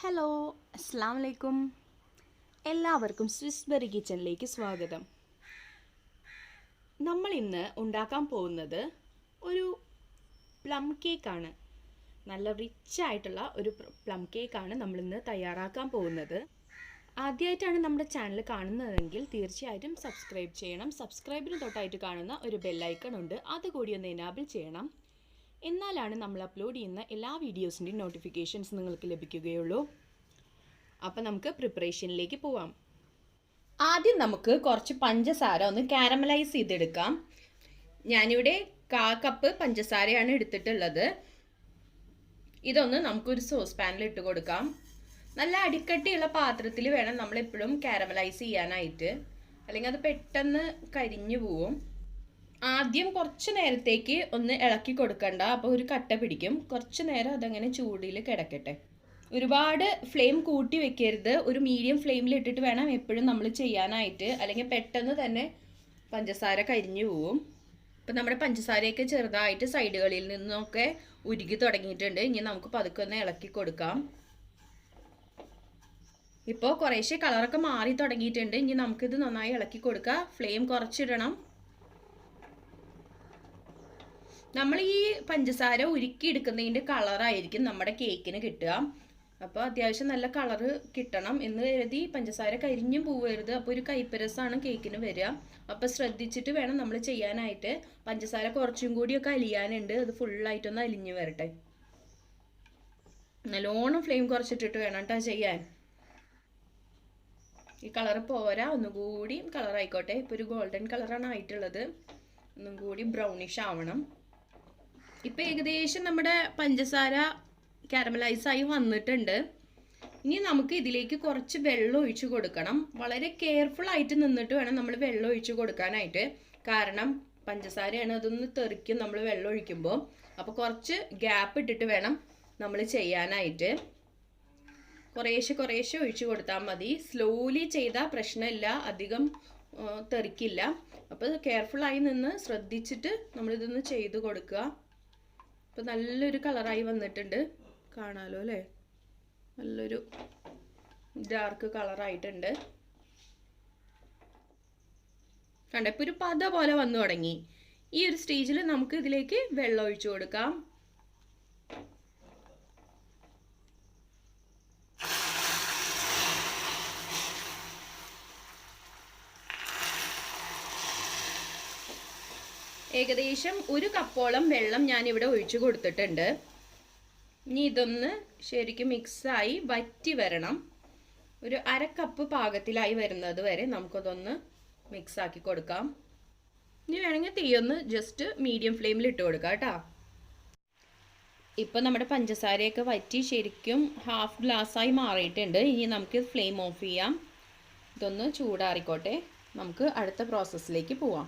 Hello, അസ്സാം വലൈക്കും. എല്ലാവർക്കും സ്വിസ് ബെറി കിച്ചണിലേക്ക് സ്വാഗതം. നമ്മൾ ഇന്ന് ഉണ്ടാക്കാൻ പോകുന്നത് ഒരു പ്ലം കേക്കാണ്. നല്ല റിച്ച് ആയിട്ടുള്ള ഒരു പ്ലം കേക്കാണ് നമ്മളിന്ന് തയ്യാറാക്കാൻ പോകുന്നത്. ആദ്യമായിട്ടാണ് നമ്മുടെ ചാനൽ കാണുന്നതെങ്കിൽ തീർച്ചയായിട്ടും സബ്സ്ക്രൈബ് ചെയ്യണം. സബ്സ്ക്രൈബിന് തൊട്ടായിട്ട് കാണുന്ന ഒരു ബെല്ലൈക്കൺ ഉണ്ട്, അതുകൂടി ഒന്ന് എനാബിൾ ചെയ്യണം. എന്നാലാണ് നമ്മൾ അപ്ലോഡ് ചെയ്യുന്ന എല്ലാ വീഡിയോസിൻ്റെയും നോട്ടിഫിക്കേഷൻസ് നിങ്ങൾക്ക് ലഭിക്കുകയുള്ളൂ. അപ്പം നമുക്ക് പ്രിപ്പറേഷനിലേക്ക് പോവാം. ആദ്യം നമുക്ക് കുറച്ച് പഞ്ചസാര ഒന്ന് കാരമലൈസ് ചെയ്തെടുക്കാം. ഞാനിവിടെ 1/4 കപ്പ് പഞ്ചസാരയാണ് എടുത്തിട്ടുള്ളത്. ഇതൊന്ന് നമുക്കൊരു സോസ് പാനിൽ ഇട്ട് കൊടുക്കാം. നല്ല അടിക്കട്ടിയുള്ള പാത്രത്തിൽ വേണം നമ്മളെപ്പോഴും കാരമലൈസ് ചെയ്യാനായിട്ട്, അല്ലെങ്കിൽ അത് പെട്ടെന്ന് കരിഞ്ഞു പോവും. ആദ്യം കുറച്ച് നേരത്തേക്ക് ഒന്ന് ഇളക്കി കൊടുക്കണ്ട, അപ്പോൾ ഒരു കട്ട പിടിക്കും. കുറച്ച് നേരം അതങ്ങനെ ചൂടിൽ കിടക്കട്ടെ. ഒരുപാട് ഫ്ലെയിം കൂട്ടി വെക്കരുത്, ഒരു മീഡിയം ഫ്ലെയിമിൽ ഇട്ടിട്ട് വേണം എപ്പോഴും നമ്മൾ ചെയ്യാനായിട്ട്, അല്ലെങ്കിൽ പെട്ടെന്ന് തന്നെ പഞ്ചസാര കരിഞ്ഞു പോവും. ഇപ്പം നമ്മുടെ പഞ്ചസാരയൊക്കെ ചെറുതായിട്ട് സൈഡുകളിൽ നിന്നൊക്കെ ഉരുകി തുടങ്ങിയിട്ടുണ്ട്. ഇനി നമുക്ക് പതുക്കെ ഒന്ന് ഇളക്കി കൊടുക്കാം. ഇപ്പോൾ കുറേശ്ശെ കളറൊക്കെ മാറി തുടങ്ങിയിട്ടുണ്ട്. ഇനി നമുക്കിത് നന്നായി ഇളക്കി കൊടുക്കാം. ഫ്ലെയിം കുറച്ചിടണം. നമ്മൾ ഈ പഞ്ചസാര ഉരുക്കി എടുക്കുന്നതിൻ്റെ കളറായിരിക്കും നമ്മുടെ കേക്കിന് കിട്ടുക. അപ്പോൾ അത്യാവശ്യം നല്ല കളറ് കിട്ടണം എന്ന് കരുതി പഞ്ചസാര കരിഞ്ഞും പോവരുത്. അപ്പോൾ ഒരു കയ്പ്പരസാണ് കേക്കിന് വരിക. അപ്പോൾ ശ്രദ്ധിച്ചിട്ട് വേണം നമ്മൾ ചെയ്യാനായിട്ട്. പഞ്ചസാര കുറച്ചും കൂടിയൊക്കെ അലിയാനുണ്ട്, അത് ഫുള്ളായിട്ടൊന്ന് അലിഞ്ഞു വരട്ടെ. നല്ലോണം ഫ്ലെയിം കുറച്ചിട്ടിട്ട് വേണം കേട്ടോ ചെയ്യാൻ. ഈ കളറ് പോരാ, ഒന്നുകൂടി കളർ ആയിക്കോട്ടെ. ഇപ്പോൾ ഒരു ഗോൾഡൻ കളറാണ് ആയിട്ടുള്ളത്, ഒന്നും കൂടി ബ്രൗണിഷ് ആവണം. ഇപ്പം ഏകദേശം നമ്മുടെ പഞ്ചസാര കാരമലൈസായി വന്നിട്ടുണ്ട്. ഇനി നമുക്ക് ഇതിലേക്ക് കുറച്ച് വെള്ളം ഒഴിച്ച് കൊടുക്കണം. വളരെ കെയർഫുൾ ആയിട്ട് നിന്നിട്ട് വേണം നമ്മൾ വെള്ളം ഒഴിച്ച് കൊടുക്കാനായിട്ട്. കാരണം പഞ്ചസാരയാണ്, അതൊന്ന് തെറിക്കും നമ്മൾ വെള്ളം ഒഴിക്കുമ്പോൾ. അപ്പോൾ കുറച്ച് ഗ്യാപ്പ് ഇട്ടിട്ട് വേണം നമ്മൾ ചെയ്യാനായിട്ട്. കുറേശ്ശെ ഒഴിച്ച് കൊടുത്താൽ മതി. സ്ലോലി ചെയ്താൽ പ്രശ്നമില്ല, അധികം തെറിക്കില്ല. അപ്പോൾ കെയർഫുള്ളായി നിന്ന് ശ്രദ്ധിച്ചിട്ട് നമ്മളിതൊന്ന് ചെയ്ത് കൊടുക്കുക. അപ്പോൾ നല്ലൊരു കളറായി വന്നിട്ടുണ്ട്, കാണാലോ അല്ലേ? നല്ലൊരു ഡാർക്ക് കളറായിട്ടുണ്ട്. കണ്ട, ഇപ്പോൾ ഒരു പത പോലെ വന്നു തുടങ്ങി. ഈ ഒരു സ്റ്റേജിൽ നമുക്ക് ഇതിലേക്ക് വെള്ളം ഒഴിച്ചു കൊടുക്കാം. ഏകദേശം 1 കപ്പോളം വെള്ളം ഞാനിവിടെ ഒഴിച്ചു കൊടുത്തിട്ടുണ്ട്. ഇനി ഇതൊന്ന് ശരിക്കും മിക്സായി വറ്റി വരണം. ഒരു 1/2 കപ്പ് പാകത്തിലായി വരുന്നത് വരെ നമുക്കതൊന്ന് മിക്സാക്കി കൊടുക്കാം. ഇനി വേണമെങ്കിൽ തീയൊന്ന് ജസ്റ്റ് മീഡിയം ഫ്ലെയിമിൽ ഇട്ട് കൊടുക്കാം കേട്ടോ. ഇപ്പം നമ്മുടെ പഞ്ചസാരയൊക്കെ വറ്റി ശരിക്കും 1/2 ഗ്ലാസ്സായി മാറിയിട്ടുണ്ട്. ഇനി നമുക്ക് ഫ്ലെയിം ഓഫ് ചെയ്യാം. ഇതൊന്ന് ചൂടാറിക്കോട്ടെ. നമുക്ക് അടുത്ത പ്രോസസ്സിലേക്ക് പോവാം.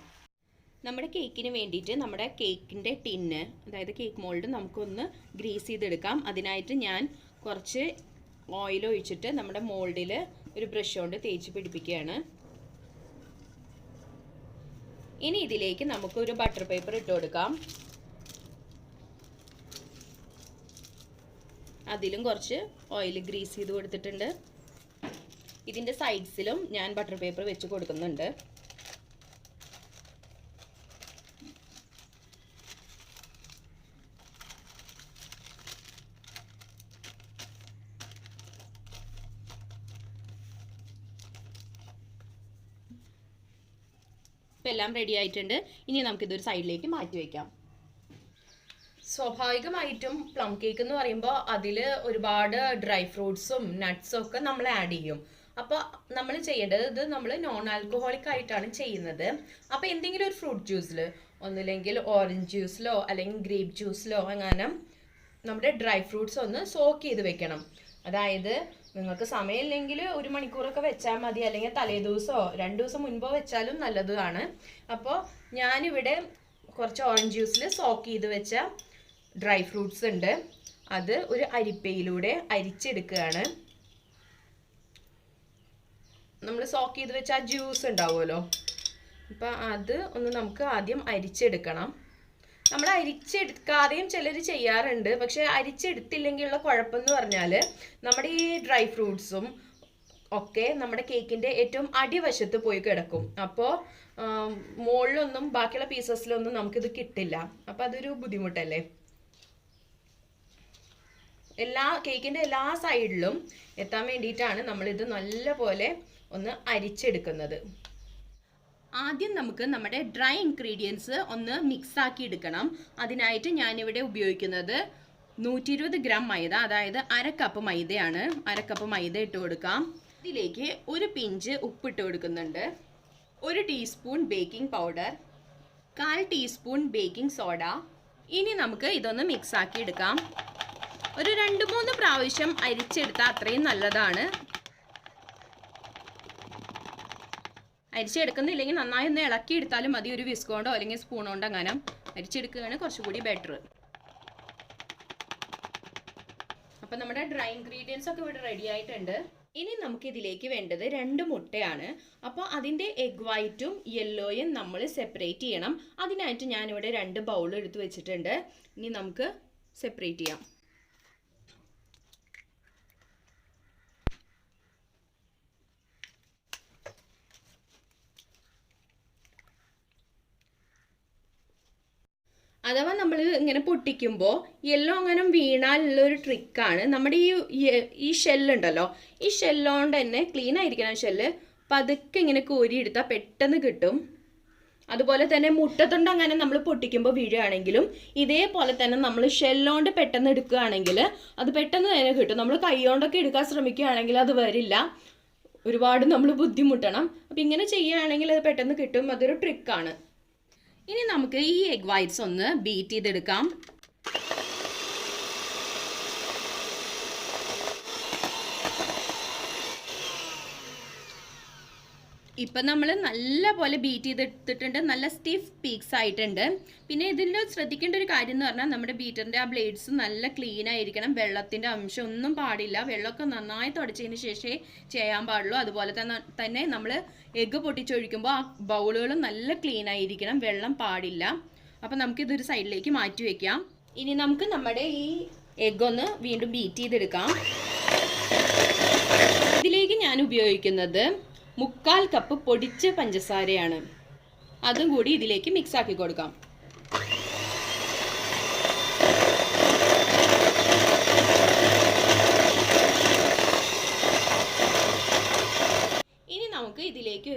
നമ്മുടെ കേക്കിന് വേണ്ടിയിട്ട് നമ്മുടെ കേക്കിൻ്റെ ടിന്ന്, അതായത് കേക്ക് മോൾഡ്, നമുക്കൊന്ന് ഗ്രീസ് ചെയ്തെടുക്കാം. അതിനായിട്ട് ഞാൻ കുറച്ച് ഓയിൽ ഒഴിച്ചിട്ട് നമ്മുടെ മോൾഡിൽ ഒരു ബ്രഷ് കൊണ്ട് തേച്ച് പിടിപ്പിക്കുകയാണ്. ഇനി ഇതിലേക്ക് നമുക്കൊരു ബട്ടർ പേപ്പർ ഇട്ട് കൊടുക്കാം. അതിലും കുറച്ച് ഓയിൽ ഗ്രീസ് ചെയ്ത് കൊടുത്തിട്ടുണ്ട്. ഇതിൻ്റെ സൈഡ്സിലും ഞാൻ ബട്ടർ പേപ്പർ വെച്ച് കൊടുക്കുന്നുണ്ട്. ഇപ്പോൾ എല്ലാം റെഡി ആയിട്ടുണ്ട്. ഇനി നമുക്കിതൊരു സൈഡിലേക്ക് മാറ്റി വയ്ക്കാം. സ്വാഭാവികമായിട്ടും പ്ലം കേക്ക് എന്ന് പറയുമ്പോൾ അതിൽ ഒരുപാട് ഡ്രൈ ഫ്രൂട്ട്സും നട്ട്സും ഒക്കെ നമ്മൾ ആഡ് ചെയ്യും. അപ്പോൾ നമ്മൾ ചെയ്യേണ്ടത്, ഇത് നമ്മൾ നോൺ ആൽക്കഹോളിക് ആയിട്ടാണ് ചെയ്യുന്നത്. അപ്പോൾ എന്തെങ്കിലും ഒരു ഫ്രൂട്ട് ജ്യൂസിൽ, ഒന്നില്ലെങ്കിൽ ഓറഞ്ച് ജ്യൂസിലോ അല്ലെങ്കിൽ ഗ്രേപ്പ് ജ്യൂസിലോ അങ്ങനെ നമ്മുടെ ഡ്രൈ ഫ്രൂട്ട്സ് ഒന്ന് സോക്ക് ചെയ്ത് വെക്കണം. അതായത് നിങ്ങൾക്ക് സമയമില്ലെങ്കിൽ 1 മണിക്കൂറൊക്കെ വെച്ചാൽ മതി, അല്ലെങ്കിൽ തലേദിവസമോ 2 ദിവസം മുൻപോ വെച്ചാലും നല്ലതാണ്. അപ്പോൾ ഞാനിവിടെ കുറച്ച് ഓറഞ്ച് ജ്യൂസിൽ സോക്ക് ചെയ്ത് വെച്ച ഡ്രൈ ഫ്രൂട്ട്സ് ഉണ്ട്. അത് ഒരു അരിപ്പയിലൂടെ അരിച്ചെടുക്കുകയാണ്. നമ്മൾ സോക്ക് ചെയ്ത് വെച്ച ആ ജ്യൂസ് ഉണ്ടാവുമല്ലോ, അപ്പോൾ അത് ഒന്ന് നമുക്ക് ആദ്യം അരിച്ചെടുക്കണം. നമ്മൾ അരിച്ചെടുക്കാതെയും ചിലർ ചെയ്യാറുണ്ട്. പക്ഷെ അരിച്ചെടുത്തില്ലെങ്കിലുള്ള കുഴപ്പമെന്ന് പറഞ്ഞാൽ നമ്മുടെ ഈ ഡ്രൈ ഫ്രൂട്ട്സും ഒക്കെ നമ്മുടെ കേക്കിൻ്റെ ഏറ്റവും അടിവശത്ത് പോയി കിടക്കും. അപ്പോൾ മുകളിലൊന്നും ബാക്കിയുള്ള പീസസിലൊന്നും നമുക്കിത് കിട്ടില്ല. അപ്പം അതൊരു ബുദ്ധിമുട്ടല്ലേ. കേക്കിൻ്റെ എല്ലാ സൈഡിലും എത്താൻ വേണ്ടിയിട്ടാണ് നമ്മളിത് നല്ലപോലെ ഒന്ന് അരിച്ചെടുക്കുന്നത്. ആദ്യം നമുക്ക് നമ്മുടെ ഡ്രൈ ഇൻഗ്രീഡിയൻസ് ഒന്ന് മിക്സ് ആക്കി എടുക്കണം. അതിനായിട്ട് ഞാനിവിടെ ഉപയോഗിക്കുന്നത് 120 ഗ്രാം മൈദ, അതായത് അരക്കപ്പ് മൈദയാണ്. അരക്കപ്പ് മൈദ ഇട്ട് കൊടുക്കാം. ഇതിലേക്ക് ഒരു പിഞ്ച് ഉപ്പിട്ട് കൊടുക്കുന്നുണ്ട്, 1 teaspoon baking powder, 1/4 teaspoon baking soda. ഇനി നമുക്ക് ഇതൊന്ന് മിക്സ് ആക്കി എടുക്കാം. ഒരു 2-3 പ്രാവശ്യം അരിച്ചെടുത്താൽ അത്രയും നല്ലതാണ്. അരിച്ചെടുക്കുന്നില്ലെങ്കിൽ നന്നായി ഒന്ന് ഇളക്കി എടുത്താലും മതി. ഒരു വിസ്ക് കൊണ്ടോ അല്ലെങ്കിൽ സ്പൂൺ കൊണ്ടോ അങ്ങനെ അരിച്ചെടുക്കുകയാണ് കുറച്ചുകൂടി ബെറ്റർ. അപ്പം നമ്മുടെ ഡ്രൈ ഇൻഗ്രീഡിയൻസ് ഒക്കെ ഇവിടെ റെഡി ആയിട്ടുണ്ട്. ഇനി നമുക്ക് ഇതിലേക്ക് വേണ്ടത് 2 മുട്ടയാണ്. അപ്പോൾ അതിൻ്റെ എഗ് വൈറ്റും യെല്ലോയും നമ്മൾ സെപ്പറേറ്റ് ചെയ്യണം. അതിനായിട്ട് ഞാനിവിടെ 2 ബൗൾ എടുത്ത് വെച്ചിട്ടുണ്ട്. ഇനി നമുക്ക് സെപ്പറേറ്റ് ചെയ്യാം. അഥവാ നമ്മൾ ഇങ്ങനെ പൊട്ടിക്കുമ്പോൾ യെല്ലോ അങ്ങനെ വീണാലുള്ളൊരു ട്രിക്കാണ്. നമ്മുടെ ഈ ഷെല്ലുണ്ടല്ലോ, ഈ ഷെല്ലുകൊണ്ട് തന്നെ ക്ലീൻ ആയിരിക്കണം ഷെല്ല്. പതുക്കെ ഇങ്ങനെ കോരിയെടുത്താൽ പെട്ടെന്ന് കിട്ടും. അതുപോലെ തന്നെ മുട്ടത്തൊണ്ട് അങ്ങനെ നമ്മൾ പൊട്ടിക്കുമ്പോൾ വീഴുകയാണെങ്കിലും ഇതേപോലെ തന്നെ നമ്മൾ ഷെല്ലുകൊണ്ട് പെട്ടെന്ന് എടുക്കുകയാണെങ്കിൽ അത് പെട്ടെന്ന് തന്നെ കിട്ടും. നമ്മൾ കൈ കൊണ്ടൊക്കെ എടുക്കാൻ ശ്രമിക്കുകയാണെങ്കിൽ അത് വരില്ല, ഒരുപാട് നമ്മൾ ബുദ്ധിമുട്ടണം. അപ്പം ഇങ്ങനെ ചെയ്യുകയാണെങ്കിൽ അത് പെട്ടെന്ന് കിട്ടും. അതൊരു ട്രിക്കാണ്. ഇനി നമുക്ക് ഈ എഗ് വൈറ്റ്സ് ഒന്ന് ബീറ്റ് ചെയ്തെടുക്കാം. ഇപ്പം നമ്മൾ നല്ല പോലെ ബീറ്റ് ചെയ്തെടുത്തിട്ടുണ്ട്. നല്ല സ്റ്റിഫ് പീക്സ് ആയിട്ടുണ്ട്. പിന്നെ ഇതിൽ ശ്രദ്ധിക്കേണ്ട ഒരു കാര്യം എന്ന് പറഞ്ഞാൽ നമ്മുടെ ബീറ്ററിൻ്റെ ആ ബ്ലേഡ്സ് നല്ല ക്ലീൻ ആയിരിക്കണം. വെള്ളത്തിൻ്റെ അംശം ഒന്നും പാടില്ല. വെള്ളമൊക്കെ നന്നായി തുടച്ചതിന് ശേഷമേ ചെയ്യാൻ പാടുള്ളൂ. അതുപോലെ തന്നെ നമ്മൾ എഗ്ഗ് പൊട്ടിച്ചൊഴിക്കുമ്പോൾ ആ ബൗളുകളും നല്ല ക്ലീൻ ആയിരിക്കണം, വെള്ളം പാടില്ല. അപ്പം നമുക്കിതൊരു സൈഡിലേക്ക് മാറ്റി വയ്ക്കാം. ഇനി നമുക്ക് നമ്മുടെ ഈ എഗ്ഗ് ഒന്ന് വീണ്ടും ബീറ്റ് ചെയ്തെടുക്കാം. ഇതിലേക്ക് ഞാൻ ഉപയോഗിക്കുന്നത് 1/4 കപ്പ് പൊടിച്ച പഞ്ചസാരയാണ്. അതും കൂടി ഇതിലേക്ക് മിക്സ് ആക്കി കൊടുക്കാം. ഇനി നമുക്ക് ഇതിലേക്ക്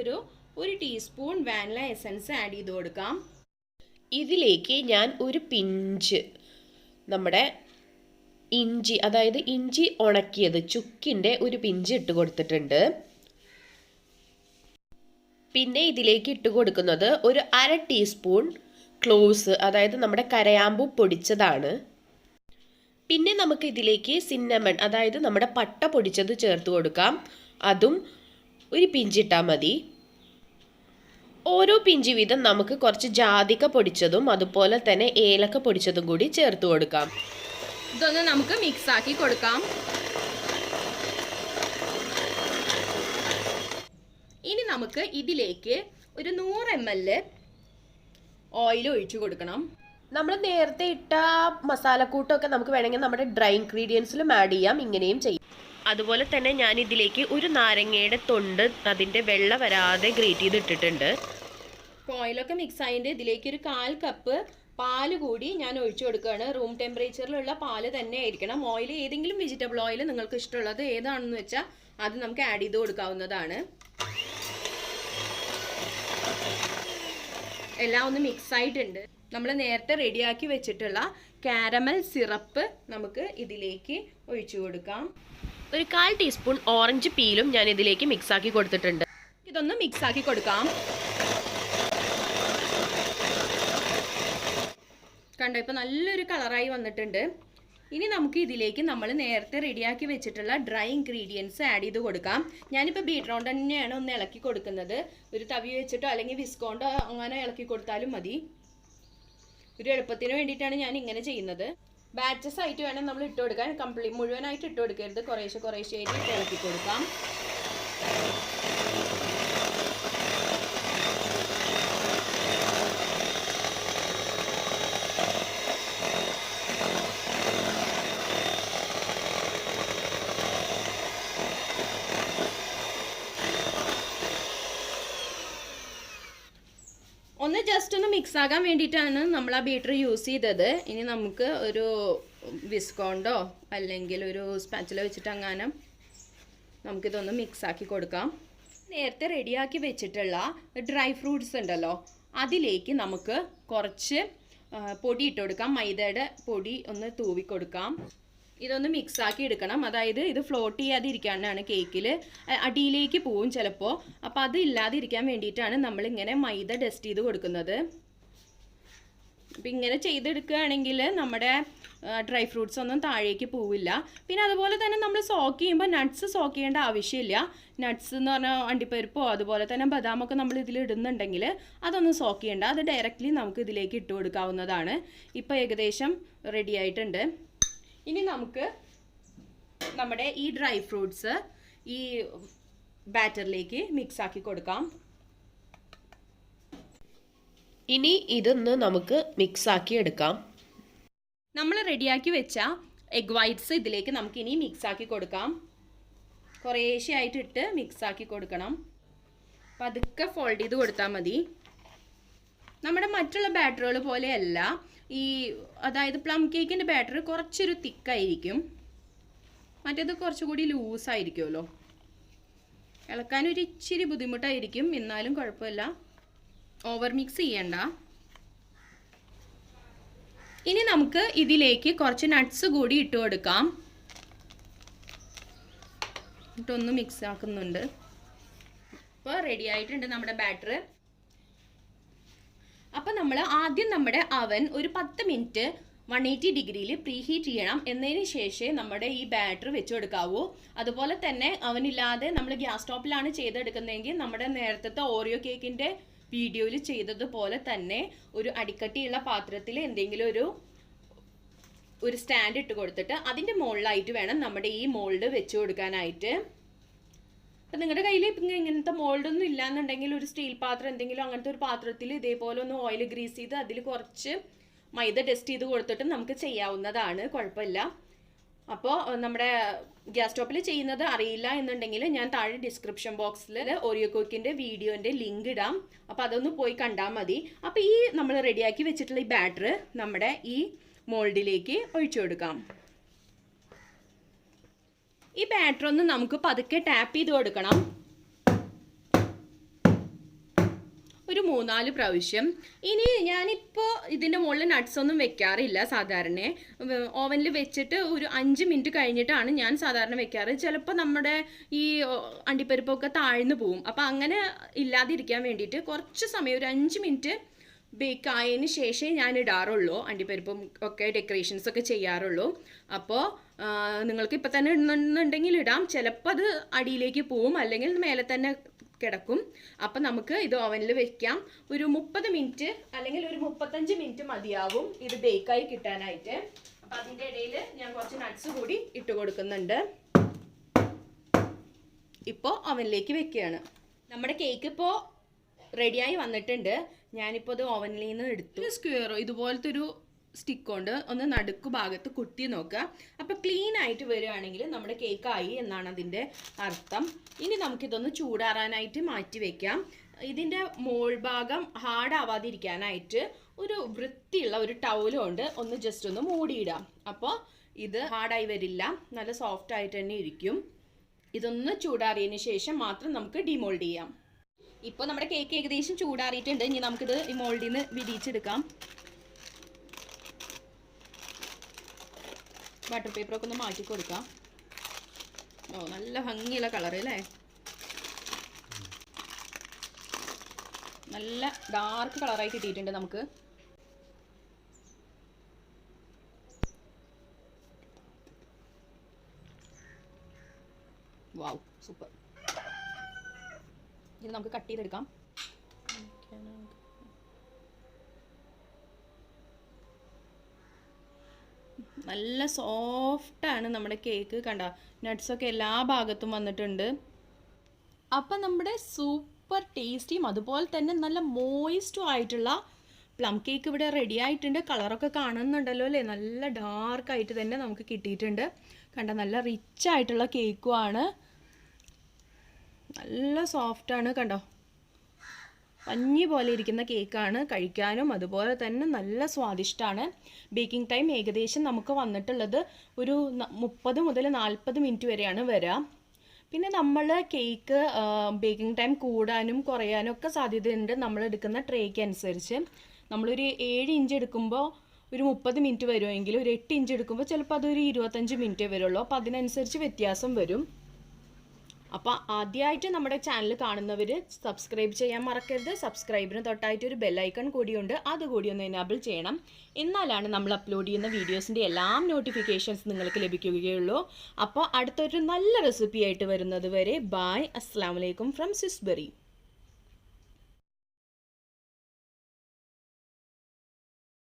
ഒരു ടീസ്പൂൺ വാനില എസൻസ് ആഡ് ചെയ്ത് കൊടുക്കാം. ഇതിലേക്ക് ഞാൻ ഒരു പിഞ്ച് നമ്മുടെ ഇഞ്ചി, അതായത് ഇഞ്ചി ഉണക്കിയത് ചുക്കിൻ്റെ ഒരു പിഞ്ച് ഇട്ട് കൊടുത്തിട്ടുണ്ട്. പിന്നെ ഇതിലേക്ക് ഇട്ട് കൊടുക്കുന്നത് ഒരു 1/2 ടീസ്പൂൺ ക്ലോവ്സ്, അതായത് നമ്മുടെ കരയാമ്പൂ പൊടിച്ചതാണ്. പിന്നെ നമുക്ക് ഇതിലേക്ക് സിന്നമൺ, അതായത് നമ്മുടെ പട്ട പൊടിച്ചത് ചേർത്ത് കൊടുക്കാം. അതും ഒരു പിഞ്ചിട്ടാൽ മതി. ഓരോ പിഞ്ച് വീതം നമുക്ക് കുറച്ച് ജാതിക്ക പൊടിച്ചതും അതുപോലെ തന്നെ ഏലക്ക പൊടിച്ചതും കൂടി ചേർത്ത് കൊടുക്കാം. ഇതൊന്ന് നമുക്ക് മിക്സ് ആക്കി കൊടുക്കാം. ഇനി നമുക്ക് ഇതിലേക്ക് ഒരു 100 ml ഓയിൽ ഒഴിച്ചു കൊടുക്കണം. നമ്മൾ നേരത്തെ ഇട്ട മസാലക്കൂട്ടൊക്കെ നമുക്ക് വേണമെങ്കിൽ നമ്മുടെ ഡ്രൈ ഇൻഗ്രീഡിയൻസിലും ആഡ് ചെയ്യാം, ഇങ്ങനെയും ചെയ്യാം. അതുപോലെ തന്നെ ഞാൻ ഇതിലേക്ക് ഒരു നാരങ്ങയുടെ തൊണ്ട് അതിൻ്റെ വെള്ള വരാതെ ഗ്രേറ്റ് ചെയ്തിട്ടിട്ടുണ്ട്. ഓയിലൊക്കെ മിക്സ് ആയിട്ട് ഇതിലേക്ക് ഒരു 1/4 കപ്പ് പാല് കൂടി ഞാൻ ഒഴിച്ചു കൊടുക്കുകയാണ്. റൂം ടെമ്പറേച്ചറിലുള്ള പാല് തന്നെ ആയിരിക്കണം. ഓയിൽ ഏതെങ്കിലും വെജിറ്റബിൾ ഓയിൽ നിങ്ങൾക്ക് ഇഷ്ടമുള്ളത് ഏതാണെന്ന് വെച്ചാൽ അത് നമുക്ക് ആഡ് ചെയ്ത് കൊടുക്കാവുന്നതാണ്. എല്ലാം ഒന്ന് മിക്സ് ആയിട്ടുണ്ട്. നമ്മൾ നേരത്തെ റെഡിയാക്കി വെച്ചിട്ടുള്ള കാരമൽ സിറപ്പ് നമുക്ക് ഇതിലേക്ക് ഒഴിച്ചു കൊടുക്കാം. ഒരു 1/4 ടീസ്പൂൺ ഓറഞ്ച് പീലും ഞാൻ ഇതിലേക്ക് മിക്സ് ആക്കി കൊടുത്തിട്ടുണ്ട്. ഇതൊന്ന് മിക്സ് ആക്കി കൊടുക്കാം. കണ്ടോ, ഇപ്പോൾ നല്ലൊരു കളറായി വന്നിട്ടുണ്ട്. ഇനി നമുക്ക് ഇതിലേക്ക് നമ്മൾ നേരത്തെ റെഡിയാക്കി വെച്ചിട്ടുള്ള ഡ്രൈ ഇൻഗ്രീഡിയൻസ് ആഡ് ചെയ്ത് കൊടുക്കാം. ഞാനിപ്പോൾ ബീറ്റർ കൊണ്ട് തന്നെയാണ് ഒന്ന് ഇളക്കി കൊടുക്കുന്നത്. ഒരു തവി വെച്ചിട്ടോ അല്ലെങ്കിൽ വിസ്ക് കൊണ്ടോ അങ്ങനെ ഇളക്കി കൊടുത്താലും മതി. ഒരു എളുപ്പത്തിന് വേണ്ടിയിട്ടാണ് ഞാൻ ഇങ്ങനെ ചെയ്യുന്നത്. ബാച്ചസ് ആയിട്ട് വേണം നമ്മൾ ഇട്ട് കൊടുക്കാൻ. മുഴുവനായിട്ട് ഇട്ട് കൊടുക്കരുത്, കുറേശ്ശെ ആയിട്ട് ഇളക്കി കൊടുക്കാം. ജസ്റ്റ് ഒന്ന് മിക്സ് ആകാൻ വേണ്ടിയിട്ടാണ് നമ്മൾ ആ ബീറ്റർ യൂസ് ചെയ്തത്. ഇനി നമുക്ക് ഒരു വിസ്കോണ്ടോ അല്ലെങ്കിൽ ഒരു സ്പാച്ചില വെച്ചിട്ട് അങ്ങനെ നമുക്കിതൊന്ന് മിക്സ് ആക്കി കൊടുക്കാം. നേരത്തെ റെഡിയാക്കി വെച്ചിട്ടുള്ള ഡ്രൈ ഫ്രൂട്ട്സ് ഉണ്ടല്ലോ, അതിലേക്ക് നമുക്ക് കുറച്ച് പൊടി ഇട്ട് കൊടുക്കാം. മൈദയുടെ പൊടി ഒന്ന് തൂവി കൊടുക്കാം. ഇതൊന്ന് മിക്സ് ആക്കി എടുക്കണം. അതായത് ഇത് ഫ്ലോട്ട് ചെയ്യാതിരിക്കാനാണ്, കേക്കിൽ അടിയിലേക്ക് പോവും ചിലപ്പോൾ. അപ്പോൾ അത് ഇല്ലാതിരിക്കാൻ വേണ്ടിയിട്ടാണ് നമ്മളിങ്ങനെ മൈദ ഡസ്റ്റ് ചെയ്ത് കൊടുക്കുന്നത്. അപ്പം ഇങ്ങനെ ചെയ്തെടുക്കുകയാണെങ്കിൽ നമ്മുടെ ഡ്രൈ ഫ്രൂട്ട്സ് ഒന്നും താഴേക്ക് പോവില്ല. പിന്നെ അതുപോലെ തന്നെ നമ്മൾ സോക്ക് ചെയ്യുമ്പോൾ നട്ട്സ് സോക്ക് ചെയ്യേണ്ട ആവശ്യമില്ല. നട്ട്സ് എന്ന് പറഞ്ഞാൽ അണ്ടിപ്പരിപ്പോ അതുപോലെ തന്നെ ബദാമൊക്കെ നമ്മൾ ഇതിൽ ഇടുന്നുണ്ടെങ്കിൽ അതൊന്നും സോക്ക് ചെയ്യേണ്ട. അത് ഡയറക്റ്റ്ലി നമുക്ക് ഇതിലേക്ക് ഇട്ട് കൊടുക്കാവുന്നതാണ്. ഇപ്പോൾ ഏകദേശം റെഡി ആയിട്ടുണ്ട്. ഇനി നമുക്ക് നമ്മുടെ ഈ ഡ്രൈ ഫ്രൂട്ട്സ് ഈ ബാറ്ററിലേക്ക് മിക്സ് ആക്കി കൊടുക്കാം. ഇനി ഇതൊന്ന് നമുക്ക് മിക്സ് ആക്കി എടുക്കാം. നമ്മൾ റെഡിയാക്കി വെച്ച എഗ് വൈറ്റ്സ് ഇതിലേക്ക് നമുക്ക് ഇനി മിക്സ് ആക്കി കൊടുക്കാം. കുറേശ്ശെയായിട്ട് ഇട്ട് മിക്സ് ആക്കി കൊടുക്കണം. പതുക്കെ ഫോൾഡ് ചെയ്ത് കൊടുത്താൽ മതി. നമ്മുടെ മറ്റുള്ള ബാറ്ററുകൾ പോലെയല്ല ഈ, അതായത് പ്ലം കേക്കിൻ്റെ ബാറ്റർ കുറച്ചൊരു തിക്കായിരിക്കും, മറ്റേത് കുറച്ചുകൂടി ലൂസായിരിക്കുമല്ലോ. ഇളക്കാനൊരു ഇച്ചിരി ബുദ്ധിമുട്ടായിരിക്കും, എന്നാലും കുഴപ്പമില്ല. ഓവർ മിക്സ് ചെയ്യണ്ട. ഇനി നമുക്ക് ഇതിലേക്ക് കുറച്ച് നട്ട്സ് കൂടി ഇട്ട് കൊടുക്കാം. ഇട്ടൊന്ന് മിക്സ് ആക്കുന്നുണ്ട്. ഇപ്പോൾ റെഡി ആയിട്ടുണ്ട് നമ്മുടെ ബാറ്റർ. അപ്പം നമ്മൾ ആദ്യം നമ്മുടെ അവൻ ഒരു 10 മിനിറ്റ് 180 ഡിഗ്രിയിൽ പ്രീ ഹീറ്റ് ചെയ്യണം. എന്നതിന് ശേഷം നമ്മുടെ ഈ ബാറ്റർ വെച്ച് കൊടുക്കാവൂ. അതുപോലെ തന്നെ അവനില്ലാതെ നമ്മൾ ഗ്യാസ് സ്റ്റോപ്പിലാണ് ചെയ്തെടുക്കുന്നതെങ്കിൽ നമ്മുടെ നേരത്തെ ഓറിയോ കേക്കിൻ്റെ വീഡിയോയിൽ ചെയ്തതുപോലെ തന്നെ ഒരു അടിക്കട്ടിയുള്ള പാത്രത്തിൽ എന്തെങ്കിലും ഒരു സ്റ്റാൻഡ് ഇട്ട് കൊടുത്തിട്ട് അതിൻ്റെ മുകളിലായിട്ട് വേണം നമ്മുടെ ഈ മോൾഡ് വെച്ച് കൊടുക്കാനായിട്ട്. അപ്പം നിങ്ങളുടെ കയ്യിൽ ഇങ്ങനത്തെ മോൾഡൊന്നും ഇല്ലാന്നുണ്ടെങ്കിൽ ഒരു സ്റ്റീൽ പാത്രം എന്തെങ്കിലും അങ്ങനത്തെ ഒരു പാത്രത്തിൽ ഇതേപോലെ ഒന്ന് ഓയിൽ ഗ്രീസ് ചെയ്ത് അതിൽ കുറച്ച് മൈദ ഡസ്റ്റ് ചെയ്ത് കൊടുത്തിട്ട് നമുക്ക് ചെയ്യാവുന്നതാണ്, കുഴപ്പമില്ല. അപ്പോൾ നമ്മുടെ ഗ്യാസ് സ്റ്റോപ്പിൽ ചെയ്യുന്നത് അറിയില്ല എന്നുണ്ടെങ്കിൽ ഞാൻ താഴെ ഡിസ്ക്രിപ്ഷൻ ബോക്സിൽ ഓറിയോ കേക്കിൻ്റെ വീഡിയോൻ്റെ ലിങ്ക് ഇടാം. അപ്പോൾ അതൊന്ന് പോയി കണ്ടാൽ മതി. അപ്പോൾ ഈ നമ്മൾ റെഡിയാക്കി വെച്ചിട്ടുള്ള ഈ ബാറ്റർ നമ്മുടെ ഈ മോൾഡിലേക്ക് ഒഴിച്ചു കൊടുക്കാം. ഈ ബാറ്റർ ഒന്ന് നമുക്ക് പതുക്കെ ടാപ്പ് ചെയ്ത് കൊടുക്കണം, ഒരു 3-4 പ്രാവശ്യം. ഇനി ഞാനിപ്പോൾ ഇതിൻ്റെ മുകളിൽ നട്ട്സ് ഒന്നും വെക്കാറില്ല. സാധാരണ ഓവനിൽ വെച്ചിട്ട് ഒരു 5 മിനിറ്റ് കഴിഞ്ഞിട്ടാണ് ഞാൻ സാധാരണ വെക്കാറ്. ചിലപ്പോൾ നമ്മുടെ ഈ അണ്ടിപ്പരിപ്പൊക്കെ താഴ്ന്നു പോവും. അപ്പോൾ അങ്ങനെ ഇല്ലാതിരിക്കാൻ വേണ്ടിയിട്ട് കുറച്ച് സമയം ഒരു 5 മിനിറ്റ് ബേക്ക് ആയതിന് ശേഷമേ ഞാൻ ഇടാറുള്ളൂ. അണ്ടിപ്പരിപ്പും ഒക്കെ ഡെക്കറേഷൻസ് ഒക്കെ ചെയ്യാറുള്ളൂ. അപ്പോൾ നിങ്ങൾക്ക് ഇപ്പം തന്നെ ഇടുന്നുണ്ടെങ്കിൽ ഇടാം. ചിലപ്പോൾ അത് അടിയിലേക്ക് പോവും, അല്ലെങ്കിൽ മേലെ തന്നെ കിടക്കും. അപ്പം നമുക്ക് ഇത് ഓവനിൽ വെക്കാം. ഒരു 30 മിനിറ്റ് അല്ലെങ്കിൽ ഒരു 35 മിനിറ്റ് മതിയാവും ഇത് ബേക്കായി കിട്ടാനായിട്ട്. അപ്പം അതിൻ്റെ ഇടയിൽ ഞാൻ കുറച്ച് നട്ട്സ് കൂടി ഇട്ട് കൊടുക്കുന്നുണ്ട്. ഇപ്പോൾ ഓവനിലേക്ക് വെക്കുകയാണ്. നമ്മുടെ കേക്ക് ഇപ്പോൾ റെഡിയായി വന്നിട്ടുണ്ട്. ഞാനിപ്പോൾ ഇത് ഓവനിൽ നിന്ന് എടുത്തു. സ്ക്വയറോ ഇതുപോലത്തെ ഒരു സ്റ്റിക്ക് കൊണ്ട് ഒന്ന് നടുക്ക് ഭാഗത്ത് കുത്തി നോക്കുക. അപ്പോൾ ക്ലീൻ ആയിട്ട് വരികയാണെങ്കിൽ നമ്മുടെ കേക്കായി എന്നാണ് അതിൻ്റെ അർത്ഥം. ഇനി നമുക്കിതൊന്ന് ചൂടാറാനായിട്ട് മാറ്റി വയ്ക്കാം. ഇതിൻ്റെ മോൾ ഭാഗം ഹാർഡ് ആവാതിരിക്കാനായിട്ട് ഒരു വൃത്തിയുള്ള ഒരു ടവൽ കൊണ്ട് ഒന്ന് ജസ്റ്റ് ഒന്ന് മൂടിയിടാം. അപ്പോൾ ഇത് ഹാർഡായി വരില്ല, നല്ല സോഫ്റ്റ് ആയിട്ട് തന്നെ ഇരിക്കും. ഇതൊന്ന് ചൂടാറിയതിന് ശേഷം മാത്രം നമുക്ക് ഡിമോൾഡ് ചെയ്യാം. ഇപ്പോൾ നമ്മുടെ കേക്ക് ഏകദേശം ചൂടാറിയിട്ടുണ്ട്. ഇനി നമുക്കിത് ഈ മോൾഡിൽ നിന്ന് വിരിച്ചെടുക്കാം. ബട്ടർ പേപ്പറൊക്കെ ഒന്ന് മാറ്റി കൊടുക്കാം. ഓ, നല്ല ഭംഗിയുള്ള കളർ അല്ലേ, നല്ല ഡാർക്ക് കളറായി കിട്ടിയിട്ടുണ്ട് നമുക്ക്. വാവ്, സൂപ്പർ. ഇത് നമുക്ക് കട്ട് ചെയ്തെടുക്കാം. നല്ല സോഫ്റ്റാണ് നമ്മുടെ കേക്ക്. കണ്ട, നട്ട്സൊക്കെ എല്ലാ ഭാഗത്തും വന്നിട്ടുണ്ട്. അപ്പം നമ്മുടെ സൂപ്പർ ടേസ്റ്റിയും അതുപോലെ തന്നെ നല്ല മോയിസ്റ്റും ആയിട്ടുള്ള പ്ലം കേക്ക് ഇവിടെ റെഡി ആയിട്ടുണ്ട്. കളറൊക്കെ കാണുന്നുണ്ടല്ലോ അല്ലേ, നല്ല ഡാർക്കായിട്ട് തന്നെ നമുക്ക് കിട്ടിയിട്ടുണ്ട്. കണ്ട, നല്ല റിച്ച് ആയിട്ടുള്ള കേക്കുമാണ്, നല്ല സോഫ്റ്റാണ്. കണ്ടോ, പഞ്ഞി പോലെ ഇരിക്കുന്ന കേക്കാണ്. കഴിക്കാനും അതുപോലെ തന്നെ നല്ല സ്വാദിഷ്ടമാണ്. ബേക്കിംഗ് ടൈം ഏകദേശം നമുക്ക് വന്നിട്ടുള്ളത് ഒരു 30 മുതൽ 40 മിനിറ്റ് വരെയാണ് വരിക. പിന്നെ നമ്മൾ കേക്ക് ബേക്കിംഗ് ടൈം കൂടാനും കുറയാനും ഒക്കെ സാധ്യതയുണ്ട് നമ്മൾ എടുക്കുന്ന ട്രേക്ക് അനുസരിച്ച്. നമ്മളൊരു 7 ഇഞ്ച് എടുക്കുമ്പോൾ ഒരു 30 മിനിറ്റ് വരുമെങ്കിൽ ഒരു 8 ഇഞ്ച് എടുക്കുമ്പോൾ ചിലപ്പോൾ അതൊരു 25 മിനിറ്റേ വരുള്ളൂ. അപ്പോൾ അതിനനുസരിച്ച് വ്യത്യാസം വരും. അപ്പോൾ ആദ്യമായിട്ട് നമ്മുടെ ചാനൽ കാണുന്നവർ സബ്സ്ക്രൈബ് ചെയ്യാൻ മറക്കരുത്. സബ്സ്ക്രൈബിന് തൊട്ടായിട്ട് ഒരു ബെല്ലൈക്കൺ കൂടിയുണ്ട്, അതുകൂടി ഒന്ന് എനാബിൾ ചെയ്യണം. എന്നാലാണ് നമ്മൾ അപ്ലോഡ് ചെയ്യുന്ന വീഡിയോസിൻ്റെ എല്ലാം നോട്ടിഫിക്കേഷൻസ് നിങ്ങൾക്ക് ലഭിക്കുകയുള്ളൂ. അപ്പോൾ അടുത്തൊരു നല്ല റെസിപ്പി ആയിട്ട് വരുന്നത് വരെ ബായ്. അസ്സലാമു അലൈക്കും ഫ്രം സ്വിസ്ബെറി.